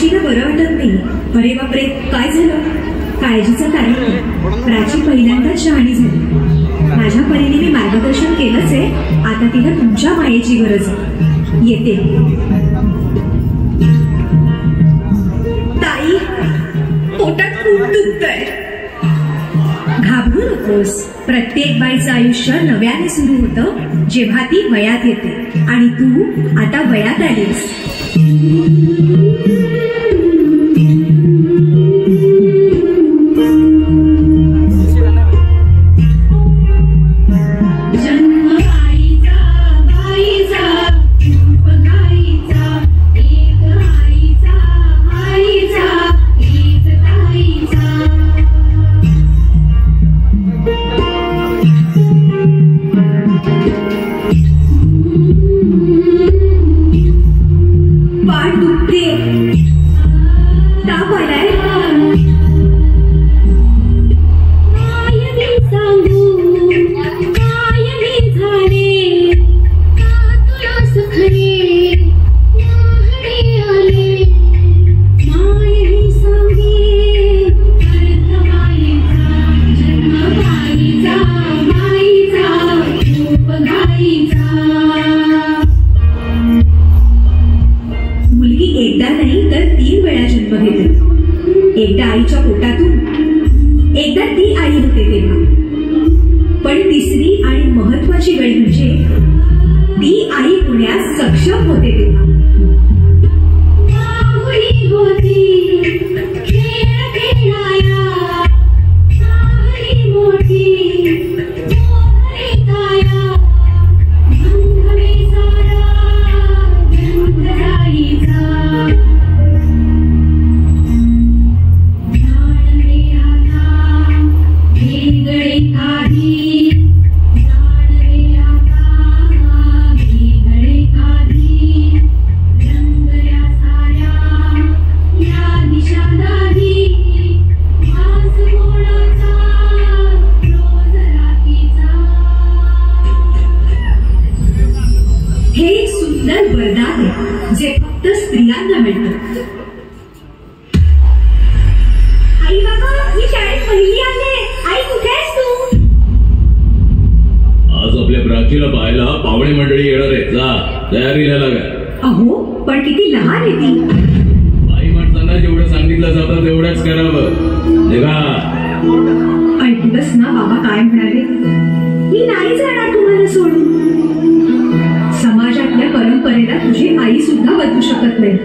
प्राचीला बरं वाटत नाही. अरे बापरे, काय झालं? काळजीचं कारण नाही. प्राची पहिल्यांदाच शहाणी झाली. माझ्या परीने मी मार्गदर्शन केलंच आहे. आता तिला तुमच्या मायेची गरज आहे. येते. ताई, पोटात खूप दुखतंय. घाबरू नकोस. प्रत्येक बाईचं आयुष्य नव्याने सुरू होतं जेव्हा ती वयात येते. आणि तू आता वयात आलीस. एकदा आईच्या पोटातून, एकदा ती आई होते तेव्हा. पण तिसरी आणि महत्वाची वेळ म्हणजे ती आई होण्यास सक्षम होते तेव्हा. हे एक सुंदर वरदान आहे जे फक्त स्त्रियांना मिळतं. आई बाबा, मी शाळेत पहिली आले. आई, कुठे आहेस तू? आज आपल्या प्राचीला पाहायला पाहुणे मंडळी येणार आहेत. जा, तयारीला लागा. अहो, पण किती लहान आहे ती. आई माणसांना जेवढं सांगितलं जातं तेवढंच करावं. निघा. ऐकलंस ना बाबा काय म्हणाले? मी नाही जाणार तुम्हाला सोडून. समाजातल्या परंपरेला तुझी आई सुद्धा बदलू शकत नाही.